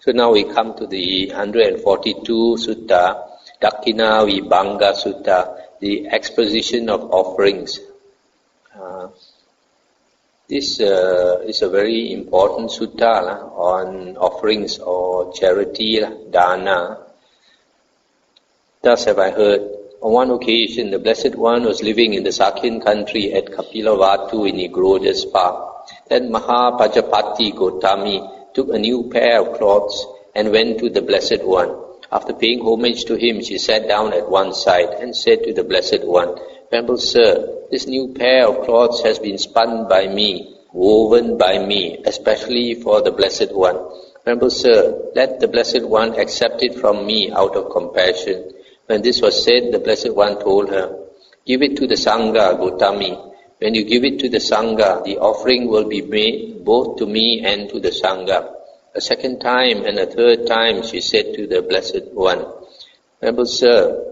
So now we come to the 142 Sutta, Dakkhinavibhanga Sutta, the exposition of offerings. This is a very important sutta on offerings or charity, dana. Thus have I heard, on one occasion the Blessed One was living in the Sakyan country at Kapilavatu in Nigroda's park. Then Mahapajapati Gotami took a new pair of cloths and went to the Blessed One. After paying homage to him, she sat down at one side and said to the Blessed One, "Venerable Sir, this new pair of cloths has been spun by me, woven by me, especially for the Blessed One. Venerable Sir, let the Blessed One accept it from me out of compassion." When this was said, the Blessed One told her, "Give it to the Sangha, Gotami. When you give it to the Sangha, the offering will be made both to me and to the Sangha." A second time and a third time she said to the Blessed One, "Venerable Sir,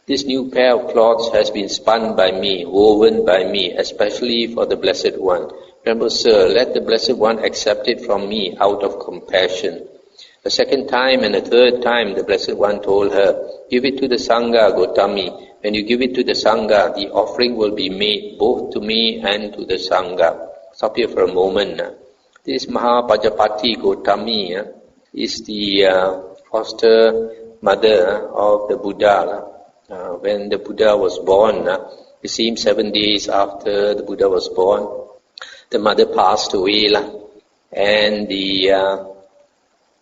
this new pair of cloths has been spun by me, woven by me, especially for the Blessed One. Venerable Sir, let the Blessed One accept it from me out of compassion." A second time and a third time the Blessed One told her, "Give it to the Sangha, Gotami. When you give it to the Sangha, the offering will be made both to me and to the Sangha." Stop here for a moment. This Mahapajapati Gotami is the foster mother of the Buddha. When the Buddha was born, it seems 7 days after the Buddha was born, the mother passed away. And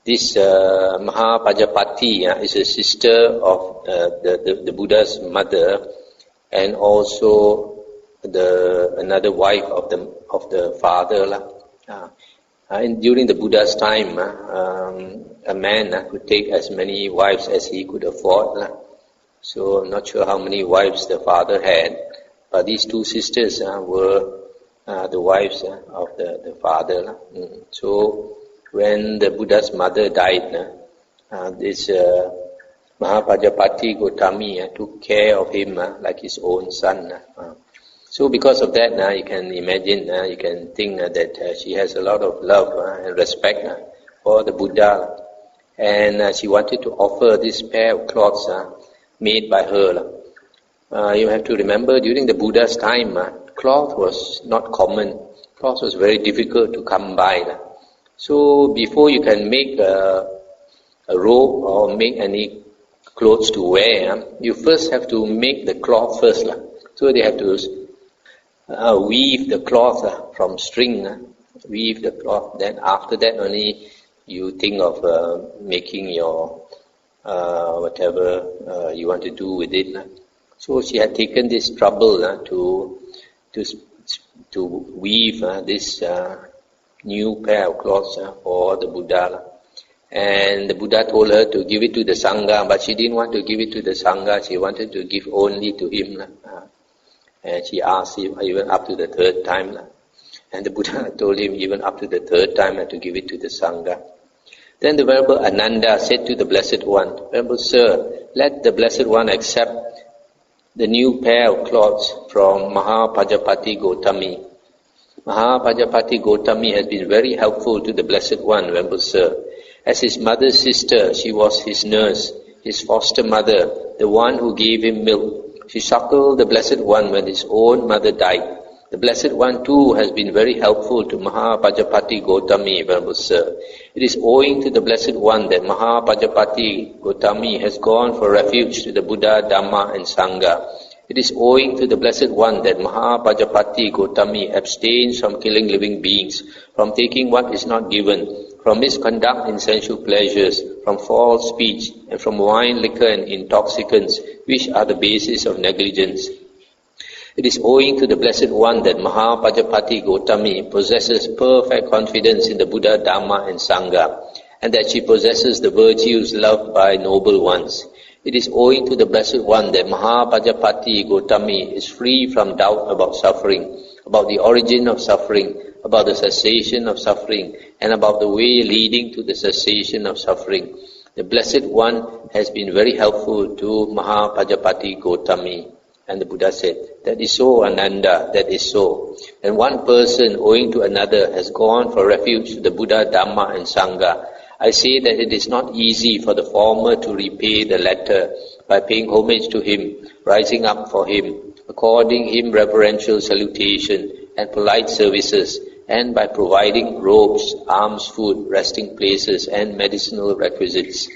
this Mahapajapati is a sister of the Buddha's mother, and also another wife of the father. And during the Buddha's time, a man could take as many wives as he could afford. So I'm not sure how many wives the father had, but these two sisters were the wives of the father. So when the Buddha's mother died, this Mahapajapati Gotami took care of him like his own son. So because of that, you can imagine, you can think that she has a lot of love and respect for the Buddha, and she wanted to offer this pair of cloths made by her. You have to remember, during the Buddha's time, cloth was not common. Cloth was very difficult to come by. So before you can make a robe or make any clothes to wear, you first have to make the cloth first. So they have to weave the cloth from string, weave the cloth. Then after that only you think of making your whatever you want to do with it. So she had taken this trouble to weave this new pair of clothes for the Buddha. And the Buddha told her to give it to the Sangha, but she didn't want to give it to the Sangha. She wanted to give only to him. And she asked him even up to the third time. And the Buddha told him even up to the third time to give it to the Sangha. Then the Venerable Ananda said to the Blessed One, "Venerable Sir, let the Blessed One accept the new pair of cloths from Mahapajapati Gotami. Mahapajapati Gotami has been very helpful to the Blessed One, Venerable Sir. As his mother's sister, she was his nurse, his foster mother, the one who gave him milk. She suckled the Blessed One when his own mother died. The Blessed One too has been very helpful to Mahapajapati Gotami, Venerable Sir. It is owing to the Blessed One that Mahapajapati Gotami has gone for refuge to the Buddha, Dhamma and Sangha. It is owing to the Blessed One that Mahapajapati Gotami abstains from killing living beings, from taking what is not given, from misconduct in sensual pleasures, from false speech, and from wine, liquor and intoxicants, which are the basis of negligence. It is owing to the Blessed One that Mahapajapati Gotami possesses perfect confidence in the Buddha, Dhamma and Sangha, and that she possesses the virtues loved by noble ones. It is owing to the Blessed One that Mahapajapati Gotami is free from doubt about suffering, about the origin of suffering, about the cessation of suffering, and about the way leading to the cessation of suffering. The Blessed One has been very helpful to Mahapajapati Gotami. And the Buddha said, "That is so, Ananda, that is so. And one person owing to another has gone for refuge to the Buddha, Dhamma and Sangha. I say that it is not easy for the former to repay the latter by paying homage to him, rising up for him, according him reverential salutation and polite services, and by providing robes, arms, food, resting places, and medicinal requisites.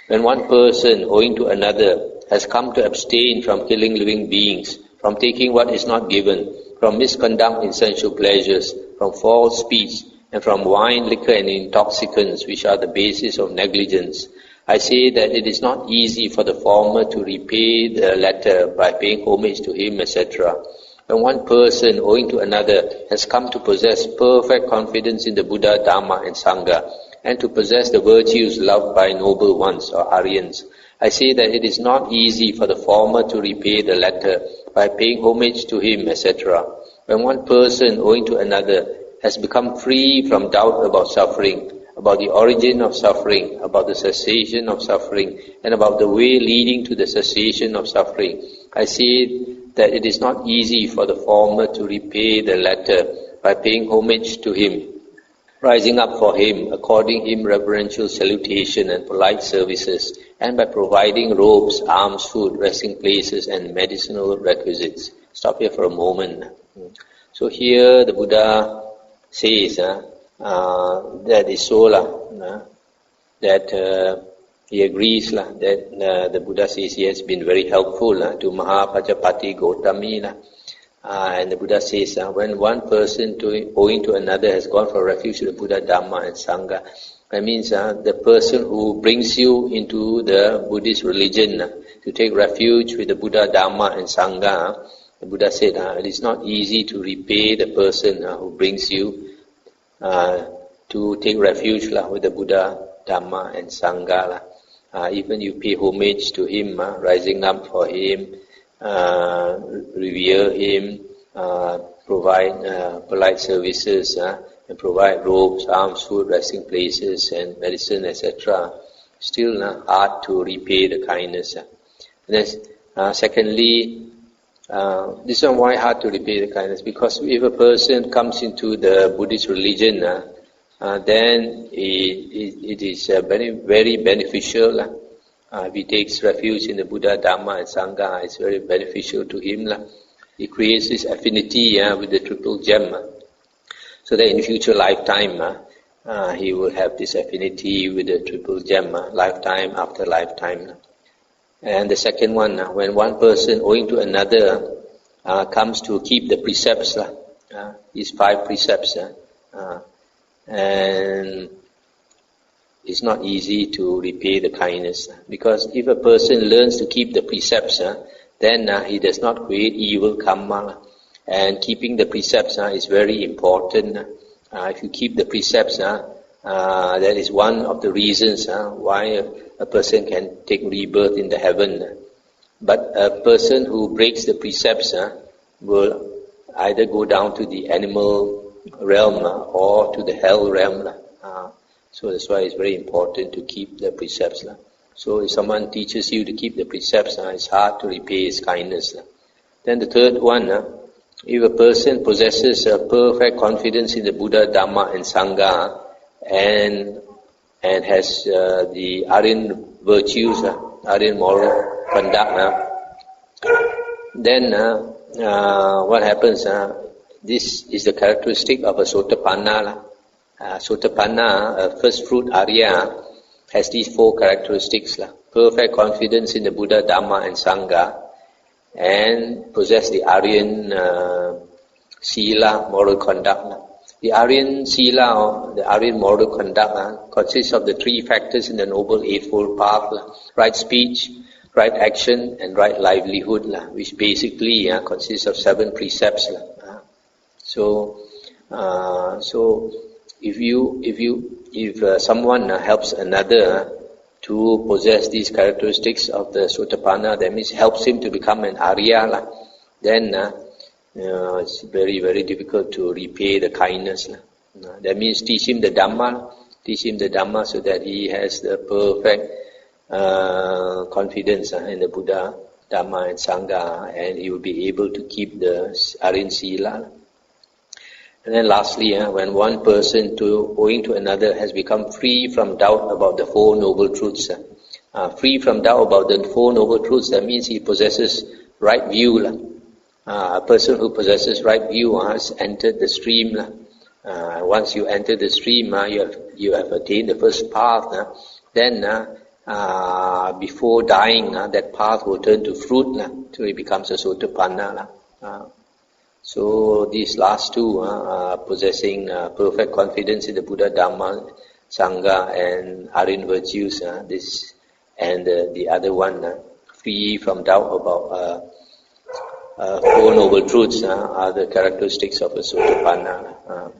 When one person, owing to another, has come to abstain from killing living beings, from taking what is not given, from misconduct in sensual pleasures, from false speech, and from wine, liquor, and intoxicants, which are the basis of negligence, I say that it is not easy for the former to repay the latter by paying homage to him, etc. When one person, owing to another, has come to possess perfect confidence in the Buddha, Dhamma, and Sangha, and to possess the virtues loved by noble ones or Aryans, I say that it is not easy for the former to repay the latter by paying homage to him, etc. When one person, owing to another, has become free from doubt about suffering, about the origin of suffering, about the cessation of suffering, and about the way leading to the cessation of suffering, I say that it is not easy for the former to repay the latter by paying homage to him, rising up for him, according him reverential salutation and polite services, and by providing robes, arms, food, resting places, and medicinal requisites. Stop here for a moment. So here the Buddha says that is so that he agrees that the Buddha says he has been very helpful to Mahapajapati Gautami. And the Buddha says when one person owing to another has gone for refuge to the Buddha, Dhamma, and Sangha, that means the person who brings you into the Buddhist religion to take refuge with the Buddha, Dhamma, and Sangha, the Buddha said it is not easy to repay the person who brings you to take refuge with the Buddha, Dhamma, and Sangha. Even you pay homage to him, rising up for him, revere him, provide polite services, and provide robes, arms, food, resting places, and medicine, etc. Still hard to repay the kindness. Secondly, this is why hard to repay the kindness, because if a person comes into the Buddhist religion, then it is very, very beneficial. If he takes refuge in the Buddha, Dhamma, and Sangha, it's very beneficial to him. He creates this affinity with the triple gem, so that in future lifetime he will have this affinity with the triple gem, lifetime after lifetime. And the second one, when one person owing to another comes to keep the precepts, these 5 precepts, and it's not easy to repay the kindness, because if a person learns to keep the precepts, then he does not create evil karma, and keeping the precepts is very important. If you keep the precepts, that is one of the reasons why a person can take rebirth in the heaven. But a person who breaks the precepts will either go down to the animal realm or to the hell realm. So that's why it's very important to keep the precepts. So if someone teaches you to keep the precepts, it's hard to repay his kindness. Then the third one, if a person possesses a perfect confidence in the Buddha, Dhamma, and Sangha, and has the Aryan virtues, Aryan moral conduct, then what happens? This is the characteristic of a Sotapanna. Sotapanna, first fruit Arya, has these 4 characteristics: perfect confidence in the Buddha, Dhamma, and Sangha, and possess the Aryan Sila, moral conduct. The Aryan Sila, or the Aryan moral conduct, consists of the 3 factors in the Noble Eightfold Path: right speech, right action, and right livelihood, which basically consists of 7 precepts. So if someone helps another to possess these characteristics of the Sotapanna, that means helps him to become an Arya, then it's very, very difficult to repay the kindness. That means teach him the Dhamma so that he has the perfect confidence in the Buddha, Dhamma, and Sangha, and he will be able to keep the Aryan Sila. And then lastly, when one person owing to another has become free from doubt about the Four Noble Truths. Free from doubt about the Four Noble Truths, that means he possesses right view. A person who possesses right view has entered the stream. Once you enter the stream, you have attained the first path. Then, before dying, that path will turn to fruit, so it becomes a Sotapanna. So these last two, possessing perfect confidence in the Buddha, Dhamma, Sangha, and Aryan virtues, this and the other one, free from doubt about Four Noble Truths, are the characteristics of a Sotapanna.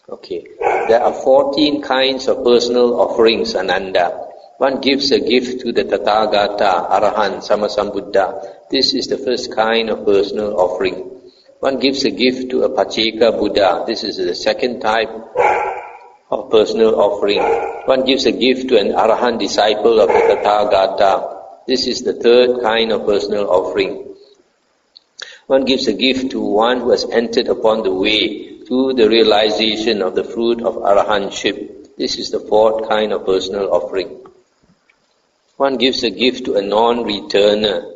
Okay, there are 14 kinds of personal offerings, Ananda. One gives a gift to the Tathagata, Arahant, Sammasambuddha. This is the first kind of personal offering. One gives a gift to a Pacceka Buddha. This is the second type of personal offering. One gives a gift to an Arahant disciple of the Tathagata. This is the third kind of personal offering. One gives a gift to one who has entered upon the way to the realization of the fruit of Arahantship. This is the fourth kind of personal offering. One gives a gift to a non-returner.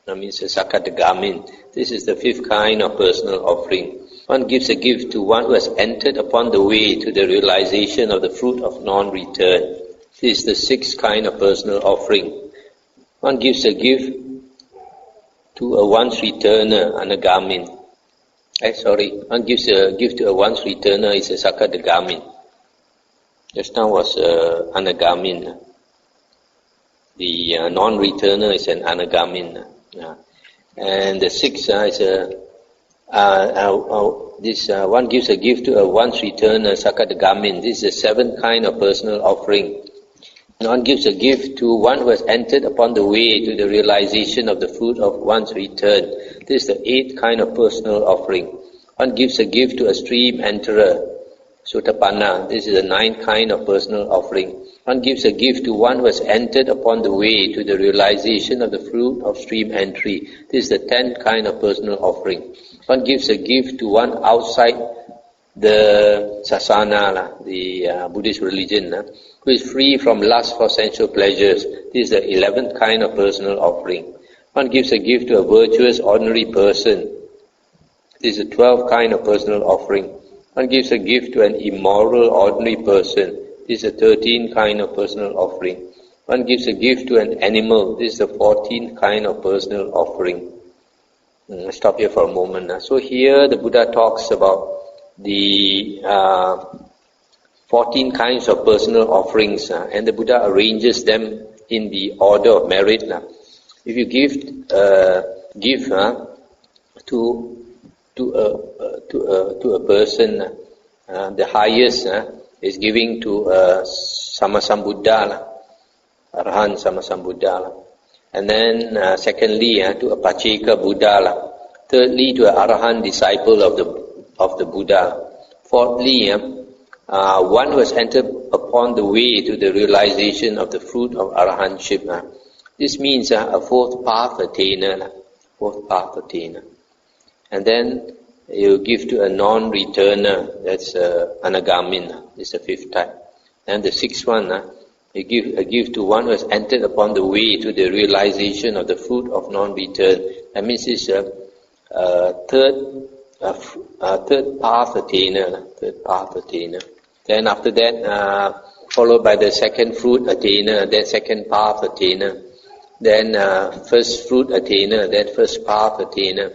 That means a Sakadagamin. This is the fifth kind of personal offering. One gives a gift to one who has entered upon the way to the realization of the fruit of non-return. This is the sixth kind of personal offering. One gives a gift to a once returner, Anagamin. One gives a gift to a once returner is a Sakadagamin. Just now was Anagamin. The non-returner is an Anagamin. And the sixth is one gives a gift to a once returner, Sakadagamin. This is the seventh kind of personal offering. And one gives a gift to one who has entered upon the way to the realization of the fruit of one's return. This is the eighth kind of personal offering. One gives a gift to a stream enterer, Sotapanna. This is the ninth kind of personal offering. One gives a gift to one who has entered upon the way to the realization of the fruit of stream entry. This is the 10th kind of personal offering. One gives a gift to one outside the Sasana, the Buddhist religion, who is free from lust for sensual pleasures. This is the 11th kind of personal offering. One gives a gift to a virtuous ordinary person. This is the 12th kind of personal offering. One gives a gift to an immoral ordinary person. This is the 13th kind of personal offering. One gives a gift to an animal. This is the 14th kind of personal offering. Stop here for a moment. So here the Buddha talks about the 14 kinds of personal offerings, and the Buddha arranges them in the order of merit. If you give to a person, the highest is giving to Sammasambuddha, Arahant Sammasambuddha. And then secondly to a Pacceka Buddha. Thirdly to an Arahant disciple of the Buddha. Fourthly, one who has entered upon the way to the realization of the fruit of Arahantship. This means a fourth path attainer. And then you give to a non-returner, that's Anagamin, this is the fifth type. And the sixth one, you give to one who has entered upon the way to the realization of the fruit of non-return. That means it's a third path attainer. Then after that, followed by the second fruit attainer, then second path attainer. Then first fruit attainer, then first path attainer.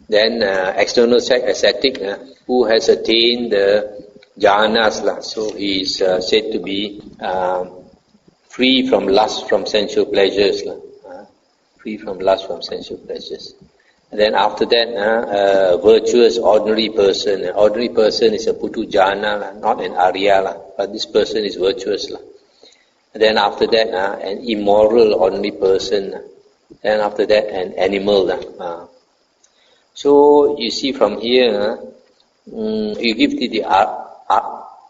Then external ascetic who has attained the jhanas, so he is said to be free from lust from sensual pleasures. Free from lust from sensual pleasures. And then after that, virtuous ordinary person. An ordinary person is a Putujana, not an Arya, but this person is virtuous. And then after that, an immoral ordinary person. Then after that, an animal. So you see from here, you give to the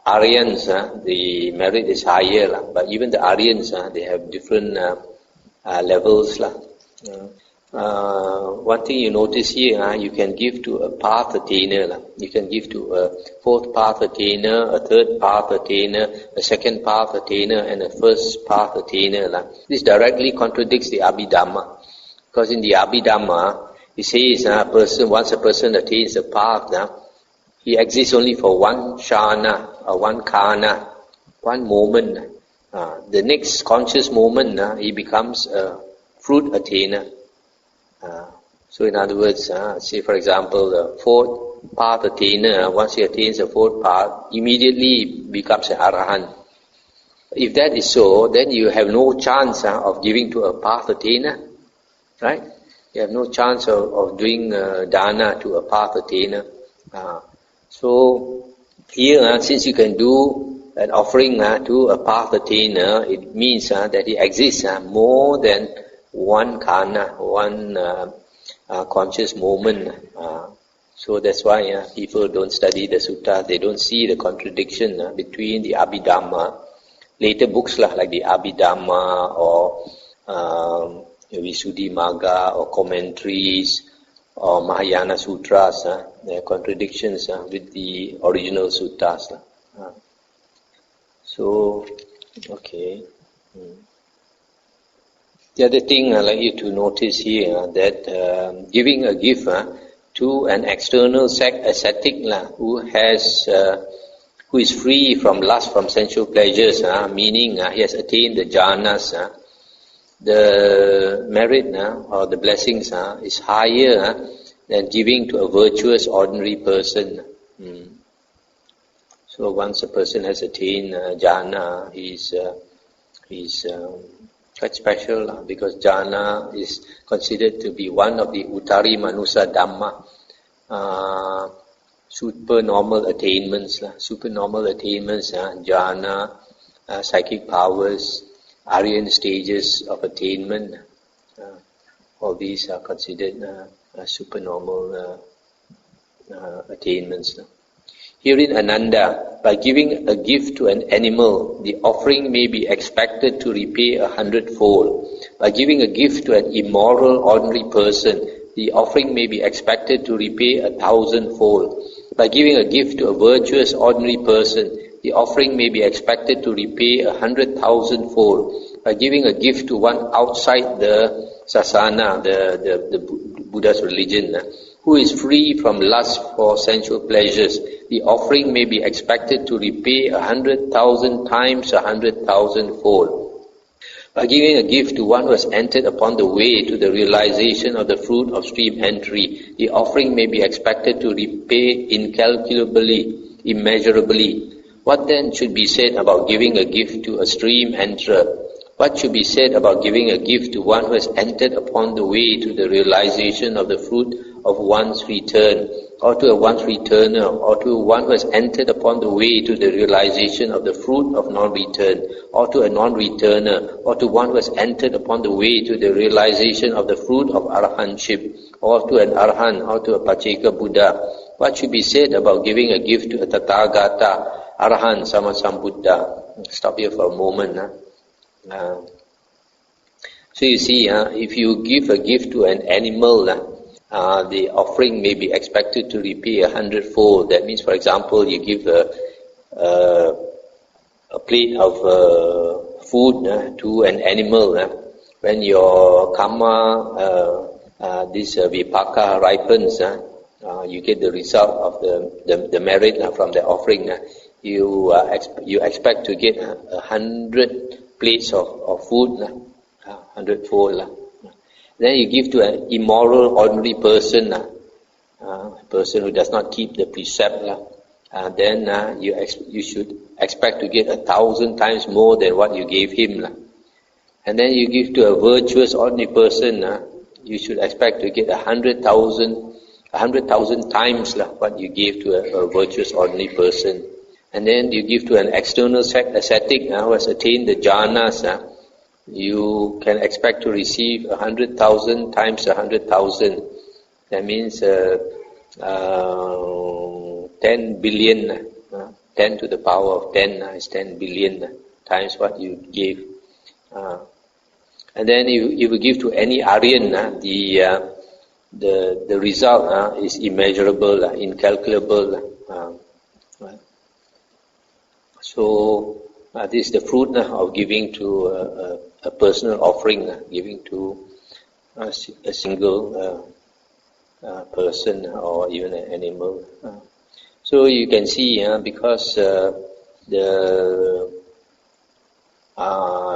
Aryans, the merit is higher, but even the Aryans, they have different levels. One thing you notice here, you can give to a path attainer. You can give to a fourth path attainer, a third path attainer, a second path attainer, and a first path attainer. This directly contradicts the Abhidhamma. Because in the Abhidhamma, it says once a person attains a path, he exists only for one shana, or one khana, one moment. The next conscious moment, he becomes a fruit attainer. So in other words, say for example, the fourth path attainer, once he attains the fourth path, immediately becomes an arahant. If that is so, then you have no chance of giving to a path attainer, right? You have no chance of doing dana to a path attainer. So here, since you can do an offering to a path attainer, it means that he exists more than one khana, one conscious moment. So that's why people don't study the sutta. They don't see the contradiction between the Abhidhamma, later books like the Abhidhamma or Visuddhimagga or commentaries or Mahayana Sutras. There are contradictions with the original suttas. So, okay. The other thing I'd like you to notice here that giving a gift to an external ascetic who is free from lust, from sensual pleasures, meaning he has attained the jhanas, the merit or the blessings is higher than giving to a virtuous ordinary person. So once a person has attained jhana, he's quite special because jhana is considered to be one of the Uttari Manusa Dhamma, supernormal attainments, jhana, psychic powers, Aryan stages of attainment. All these are considered supernormal attainments. Herein Ananda, by giving a gift to an animal, the offering may be expected to repay 100-fold. By giving a gift to an immoral ordinary person, the offering may be expected to repay 1,000-fold. By giving a gift to a virtuous ordinary person, the offering may be expected to repay 100,000-fold. By giving a gift to one outside the sasana, the Buddha's religion, who is free from lust for sensual pleasures, the offering may be expected to repay 100,000 times 100,000-fold. By giving a gift to one who has entered upon the way to the realization of the fruit of stream entry, the offering may be expected to repay incalculably, immeasurably. What then should be said about giving a gift to a stream enterer? What should be said about giving a gift to one who has entered upon the way to the realization of the fruit of one's return, or to a one's returner, or to one who has entered upon the way to the realization of the fruit of non-return, or to a non-returner, or to one who has entered upon the way to the realization of the fruit of arahantship, or to an arahant, or to a Pacceka Buddha? What should be said about giving a gift to a Tathagata, arahant, Sammasambuddha? Stop here for a moment. So you see, if you give a gift to an animal, the offering may be expected to repay 100-fold. That means, for example, you give a plate of food to an animal. When your karma, this vipaka ripens, you get the result of the merit from the offering. You expect to get 100 plates of food, 100-fold. Then you give to an immoral ordinary person, a person who does not keep the precept, then you should expect to get 1,000 times more than what you gave him. And then you give to a virtuous ordinary person, you should expect to get 100,000 times what you gave to a virtuous ordinary person. And then you give to an external ascetic who has attained the jhanas, you can expect to receive 100,000 times 100,000. That means 10 billion, 10 to the power of 10 is 10 billion times what you gave. And then if you give to any Aryan, the result is immeasurable, incalculable. Right? So this is the fruit of giving to a personal offering, giving to a single person or even an animal. So you can see, because the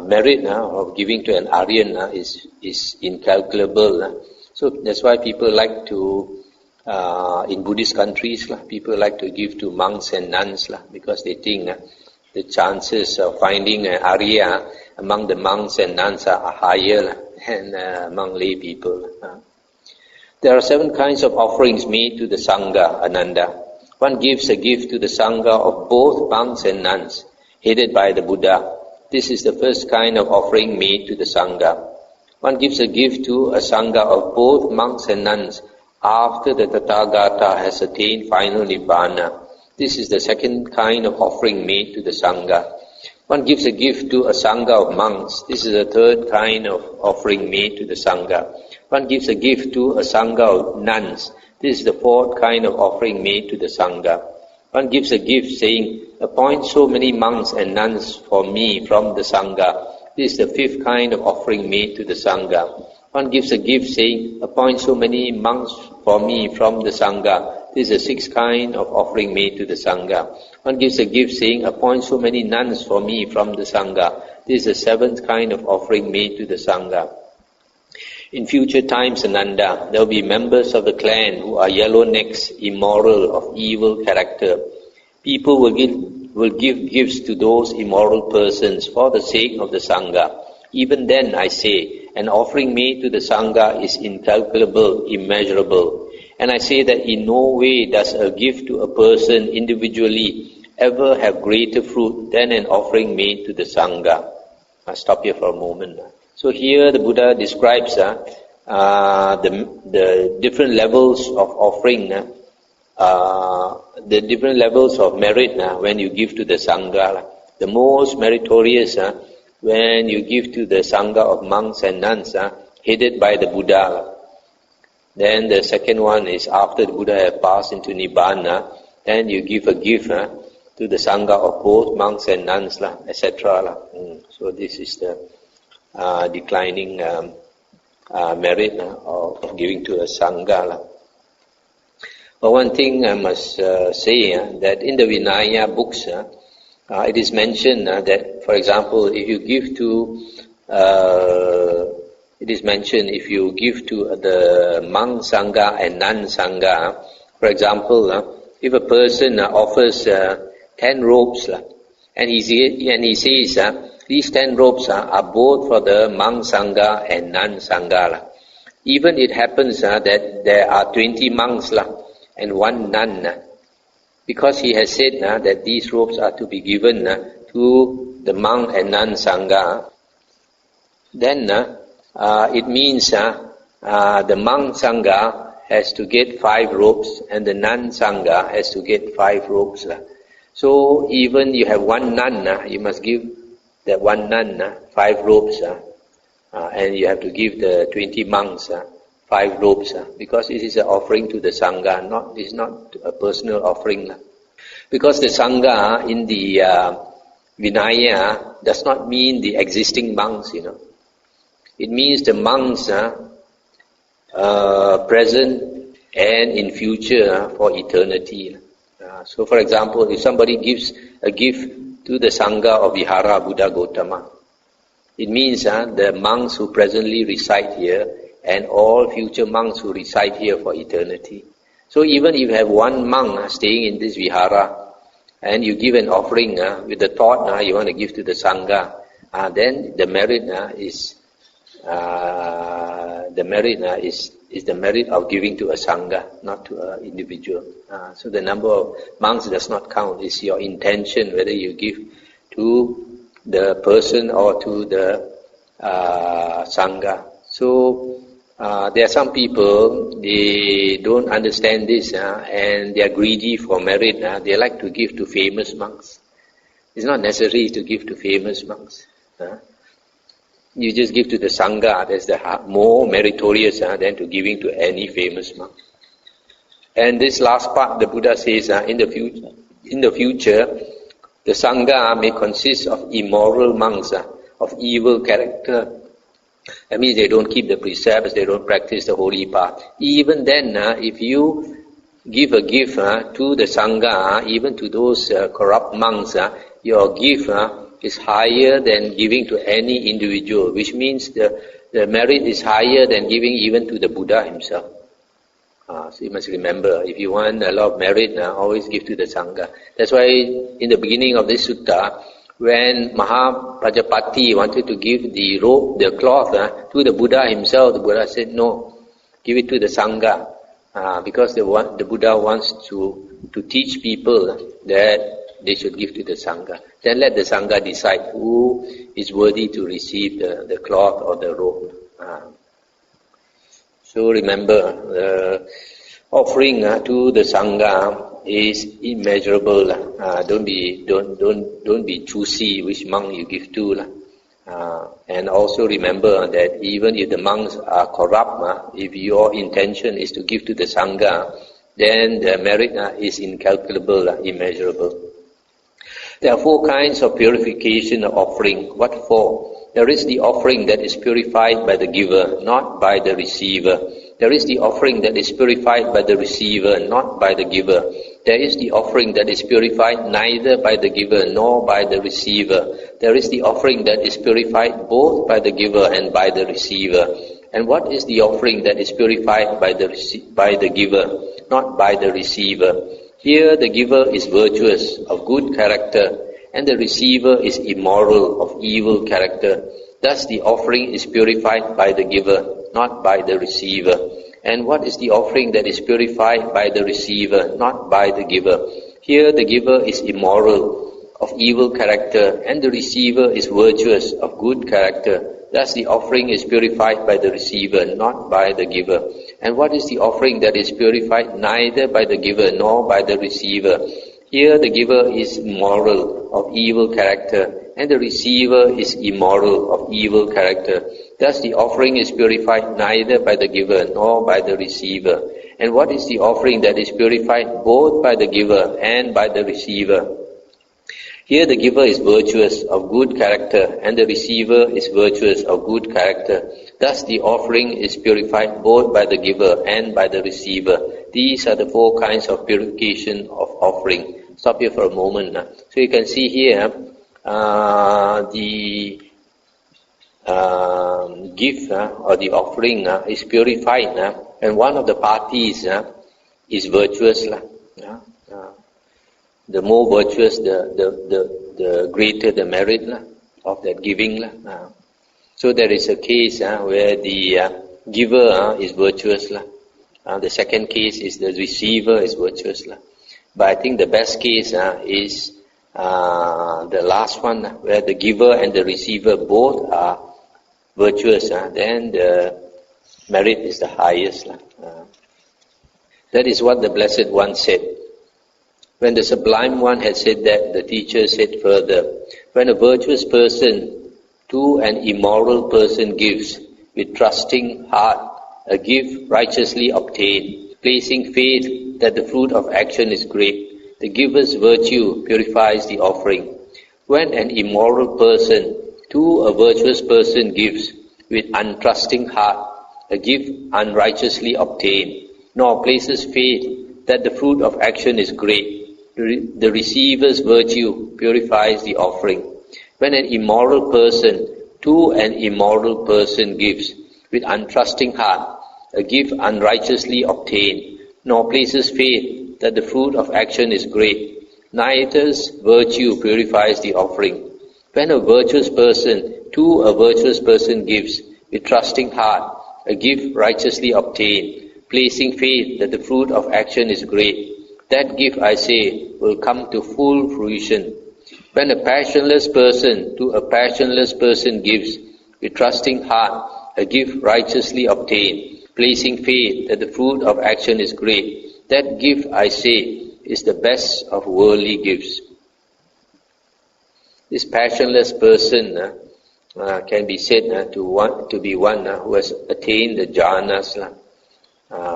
merit of giving to an Aryan is incalculable. So that's why people like to, in Buddhist countries, people like to give to monks and nuns, because they think the chances of finding an Arya among the monks and nuns are higher than among lay people. There are 7 kinds of offerings made to the Sangha, Ananda. One gives a gift to the Sangha of both monks and nuns, headed by the Buddha. This is the first kind of offering made to the Sangha. One gives a gift to a Sangha of both monks and nuns after the Tathagata has attained final Nibbana. This is the second kind of offering made to the Sangha. One gives a gift to a Sangha of monks. This is the third kind of offering made to the Sangha. One gives a gift to a Sangha of nuns. This is the fourth kind of offering made to the Sangha. One gives a gift saying, appoint so many monks and nuns for me from the Sangha. This is the fifth kind of offering made to the Sangha. One gives a gift saying, appoint so many monks for me from the Sangha. This is the sixth kind of offering made to the Sangha. One gives a gift saying, appoint so many nuns for me from the Sangha. This is the seventh kind of offering made to the Sangha. In future times, Ananda, there will be members of the clan who are yellow necks, immoral, of evil character. People will give gifts to those immoral persons for the sake of the Sangha. Even then, I say, an offering made to the Sangha is incalculable, immeasurable. And I say that in no way does a gift to a person individually ever have greater fruit than an offering made to the Sangha. I'll stop here for a moment. So here the Buddha describes the different levels of offering, the different levels of merit when you give to the Sangha. The most meritorious when you give to the Sangha of monks and nuns, headed by the Buddha. Then the second one is after the Buddha has passed into Nibbana, then you give a gift to the Sangha of both monks and nuns, etc. So this is the declining merit of giving to a Sangha. But one thing I must say, that in the Vinaya books, it is mentioned that, for example, if you give to, it is mentioned if you give to the monk Sangha and nun Sangha, for example, if a person offers 10 robes, and he says, these 10 robes are both for the monk Sangha and nun Sangha. Even it happens that there are 20 monks and 1 nun, because he has said that these robes are to be given to the monk and nun Sangha, then it means the monk Sangha has to get 5 robes and the nun Sangha has to get 5 robes. So even you have 1 nun, you must give that 1 nun 5 robes, and you have to give the 20 monks 5 robes, because it is an offering to the Sangha, it is not a personal offering. Because the Sangha in the Vinaya does not mean the existing monks, It means the monks present and in future for eternity. So for example, if somebody gives a gift to the Sangha of Vihara Buddha Gautama, it means the monks who presently reside here and all future monks who reside here for eternity. So even if you have 1 monk staying in this Vihara and you give an offering with the thought you want to give to the Sangha, then the merit is the merit of giving to a Sangha, not to an individual. So the number of monks does not count. It's your intention whether you give to the person or to the Sangha. So there are some people, they don't understand this and they are greedy for merit. They like to give to famous monks. It's not necessary to give to famous monks. You just give to the Sangha. That's the more meritorious than to giving to any famous monk. And this last part, the Buddha says, in the future, the Sangha may consist of immoral monks, of evil character. That means they don't keep the precepts, they don't practice the holy path. Even then, if you give a gift to the Sangha, even to those corrupt monks, your gift is higher than giving to any individual, which means the merit is higher than giving even to the Buddha himself. So you must remember, if you want a lot of merit, always give to the Sangha. That's why in the beginning of this sutta, when Mahaprajapati wanted to give the robe, the cloth, to the Buddha himself, the Buddha said, no, give it to the Sangha, because the Buddha wants to teach people that they should give to the Sangha. Then let the Sangha decide who is worthy to receive the cloth or the robe. So remember, the offering to the Sangha is immeasurable. Don't be choosy which monk you give to. And also remember that even if the monks are corrupt, if your intention is to give to the Sangha, then the merit is incalculable, immeasurable. There are 4 kinds of purification of offering. What for? There is the offering that is purified by the giver, not by the receiver. There is the offering that is purified by the receiver, not by the giver. There is the offering that is purified neither by the giver nor by the receiver. There is the offering that is purified both by the giver and by the receiver. And what is the offering that is purified by the giver, not by the receiver? Here the giver is virtuous, of good character, and the receiver is immoral, of evil character. Thus the offering is purified by the giver, not by the receiver. And what is the offering that is purified by the receiver, not by the giver? Here the giver is immoral, of evil character, and the receiver is virtuous, of good character. Thus the offering is purified by the receiver, not by the giver. And what is the offering that is purified neither by the giver nor by the receiver? Here the giver is moral, of evil character, and the receiver is immoral, of evil character. Thus the offering is purified neither by the giver nor by the receiver. And what is the offering that is purified both by the giver and by the receiver? Here the giver is virtuous, of good character, and the receiver is virtuous, of good character. Thus the offering is purified both by the giver and by the receiver. These are the 4 kinds of purification of offering. Stop here for a moment. So you can see here the gift or the offering is purified, and one of the parties is virtuous. The more virtuous, the greater the merit of that giving. So there is a case where the giver is virtuous. The second case is the receiver is virtuous. But I think the best case is the last one, where the giver and the receiver both are virtuous. Then the merit is the highest. That is what the Blessed One said. When the Sublime One had said that, the teacher said further, when a virtuous person to an immoral person gives, with trusting heart, a gift righteously obtained, placing faith that the fruit of action is great, the giver's virtue purifies the offering. When an immoral person to a virtuous person gives, with untrusting heart, a gift unrighteously obtained, nor places faith that the fruit of action is great, the receiver's virtue purifies the offering. When an immoral person to an immoral person gives, with untrusting heart, a gift unrighteously obtained, nor places faith that the fruit of action is great, neither's virtue purifies the offering. When a virtuous person to a virtuous person gives, with trusting heart, a gift righteously obtained, placing faith that the fruit of action is great, that gift, I say, will come to full fruition. When a passionless person to a passionless person gives, with trusting heart, a gift righteously obtained, placing faith that the fruit of action is great, that gift, I say, is the best of worldly gifts. This passionless person can be said to be one who has attained the jhanas.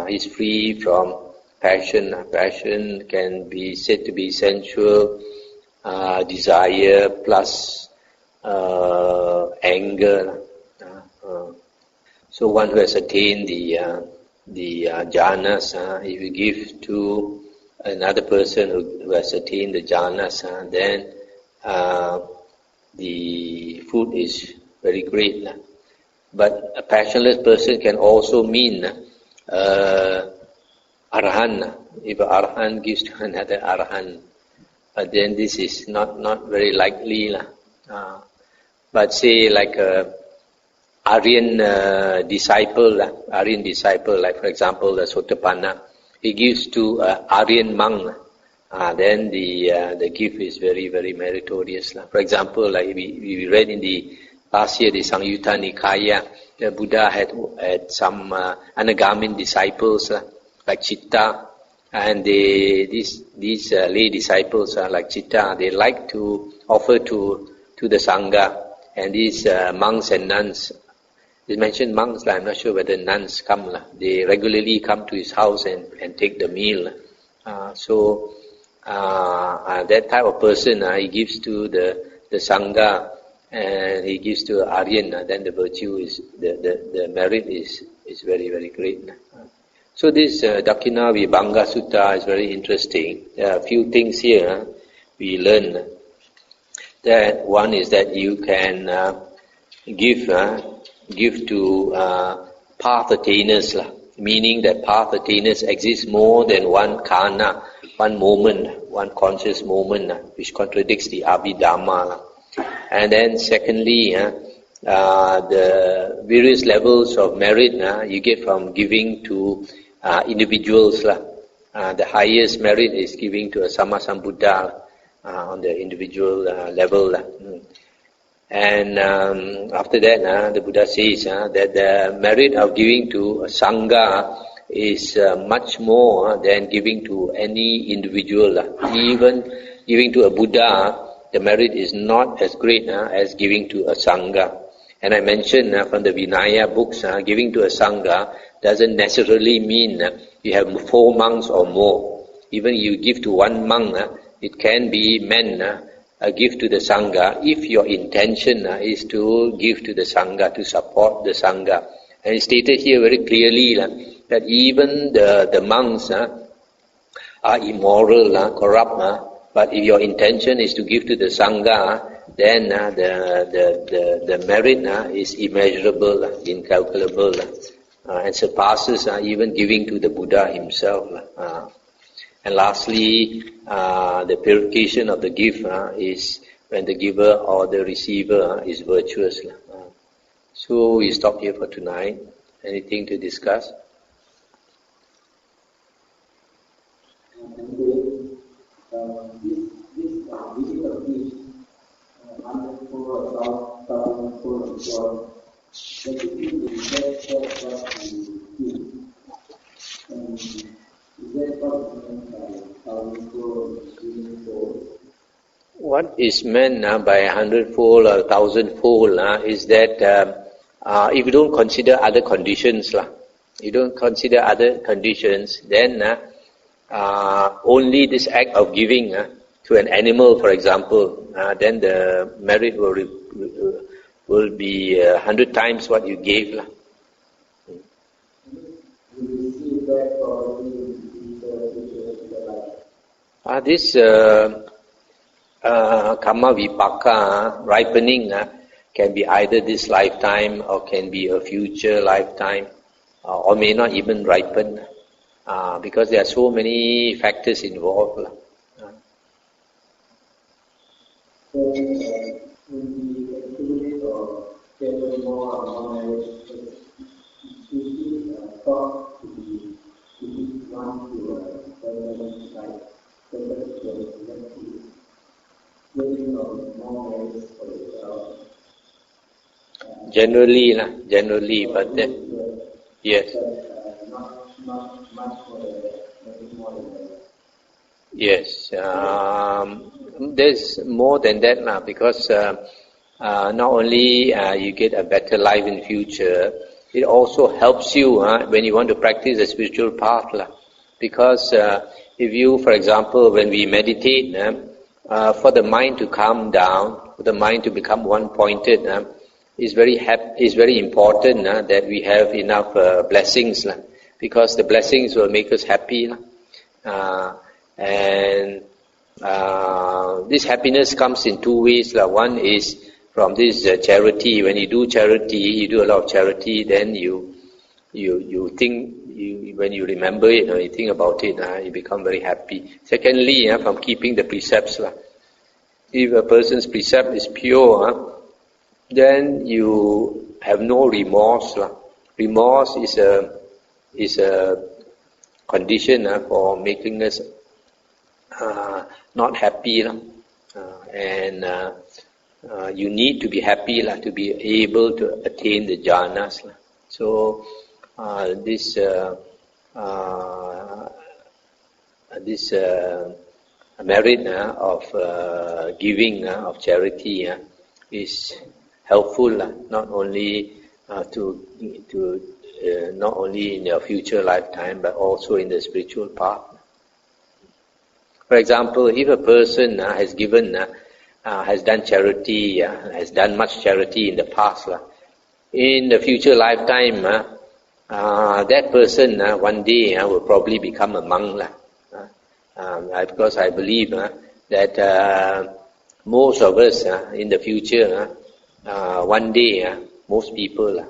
He's free from passion. Passion can be said to be sensual desire plus anger. So one who has attained the jhanas, if you give to another person who has attained the jhanas, then the fruit is very great. But a passionless person can also mean arhan. If an arhan gives to another arhan, but then this is not very likely. But say like a Aryan disciple, like for example the Sotapanna, he gives to Aryan monk, then the gift is very, very meritorious. For example, like we read in the last year, the Majjhima Nikaya, the Buddha had some Anagamin disciples like Citta, and these lay disciples like Citta, they like to offer to the Sangha, and these monks and nuns, they mentioned monks, I'm not sure whether nuns come, they regularly come to his house and take the meal. So that type of person, he gives to the Sangha, and he gives to Aryan, then the virtue is, the merit is very, very great. So this Dakkhinavibhanga Sutta is very interesting. There are a few things here we learn. That one is that you can give to path attainers, meaning that path attainers exist more than one kana, one moment, one conscious moment, which contradicts the Abhidhamma. And then secondly, the various levels of merit you get from giving to individuals. The highest merit is giving to a Sammasambuddha on the individual level. And after that, the Buddha says that the merit of giving to a Sangha is much more than giving to any individual. Even giving to a Buddha, the merit is not as great as giving to a Sangha. And I mentioned from the Vinaya books, giving to a Sangha doesn't necessarily mean you have 4 monks or more. Even you give to one monk, it can be meant a gift to the Sangha if your intention is to give to the Sangha, to support the Sangha. And it's stated here very clearly that even the monks are immoral, corrupt, but if your intention is to give to the Sangha, then the merit is immeasurable, incalculable, and surpasses even giving to the Buddha himself. And lastly, the purification of the gift is when the giver or the receiver is virtuous. So we stop here for tonight. Anything to discuss? What is meant by 100-fold or 1,000-fold is that if you don't consider other conditions, then only this act of giving to an animal, for example, then the merit will be 100 times what you gave. This karma vipaka, ripening, can be either this lifetime or can be a future lifetime, or may not even ripen, because there are so many factors involved. Generally, but then, yes. Yes, there's more than that now, because not only you get a better life in future, it also helps you when you want to practice a spiritual path. Because if you, for example, when we meditate, for the mind to calm down, for the mind to become one-pointed, it's very important that we have enough blessings, because the blessings will make us happy. And this happiness comes in two ways. One is from this charity. When you do charity, you do a lot of charity, then you think, when you remember it or you think about it, you become very happy. Secondly, from keeping the precepts. If a person's precept is pure, then you have no remorse. Remorse is a condition for making us not happy. And you need to be happy to be able to attain the jhanas. So this merit of giving, of charity, is helpful not only not only in your future lifetime, but also in the spiritual path. For example, if a person has done charity, has done much charity in the past, in the future lifetime, that person one day will probably become a monk. Because I believe that most of us in the future, one day, most people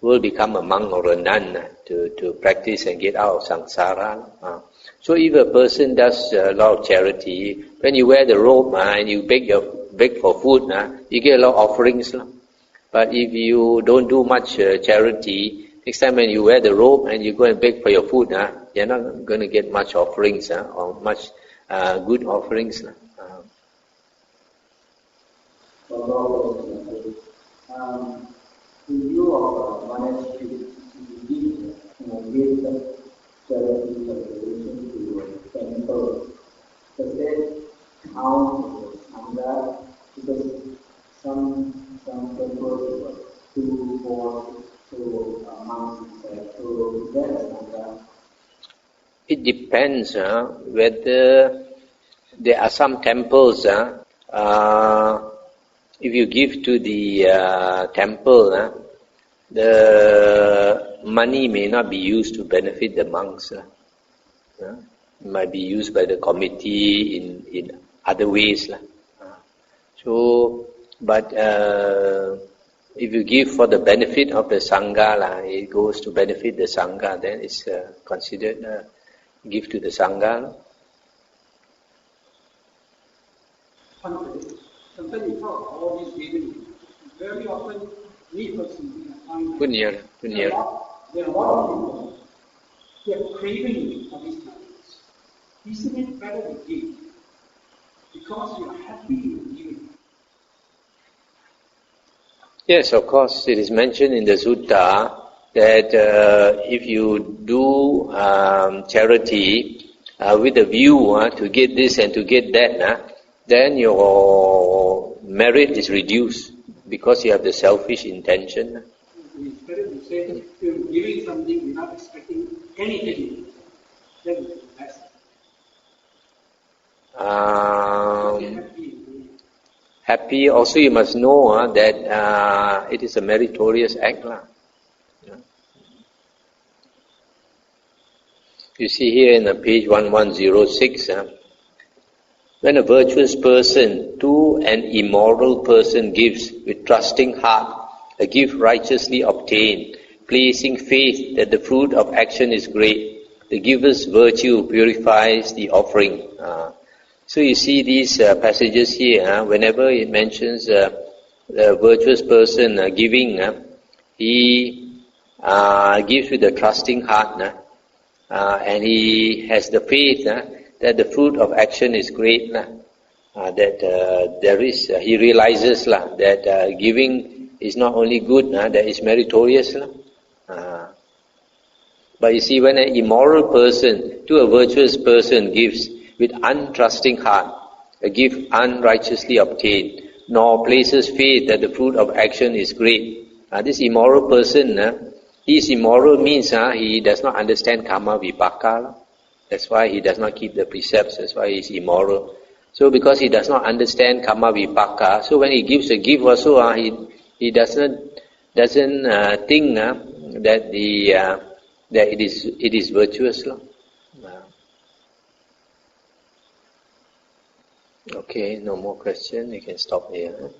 will become a monk or a nun to practice and get out of samsara. So if a person does a lot of charity, when you wear the robe and you beg for food, you get a lot of offerings. But if you don't do much charity, next time when you wear the robe and you go and beg for your food, you're not going to get much offerings or much good offerings. In view of monastery, give charity celebration to temple, does that count as sangha? Because some temples were 2, 4, so monks inside, so that is sangha. It depends whether there are some temples. If you give to the temple, the money may not be used to benefit the monks. It might be used by the committee in other ways. But if you give for the benefit of the sangha, it goes to benefit the sangha, then it's considered give to the sangha. Sometimes you talk all these giving. Very often, me personally, I find There are a lot of people who are craving for these things. Isn't it better to give? Because you are happy in giving. Yes, of course. It is mentioned in the sutta that if you do charity with a view to get this and to get that, then your merit is reduced because you have the selfish intention. It's better to say you're giving something without expecting anything. That is the best. Happy. Also, you must know that it is a meritorious act. You see here in page 1106. When a virtuous person to an immoral person gives with trusting heart a gift righteously obtained, placing faith that the fruit of action is great, the giver's virtue purifies the offering. So you see these passages here, whenever it mentions a virtuous person giving, he gives with a trusting heart, and he has the faith that the fruit of action is great, that he realizes that giving is not only good, that it's meritorious. But you see, when an immoral person to a virtuous person gives with untrusting heart, a gift unrighteously obtained, nor places faith that the fruit of action is great. This immoral person, he is immoral means he does not understand karma vipaka. That's why he does not keep the precepts. That's why he is immoral. So because he does not understand karma vipaka, so when he gives a gift also, he doesn't think that it is virtuous. Okay, no more questions. You can stop here.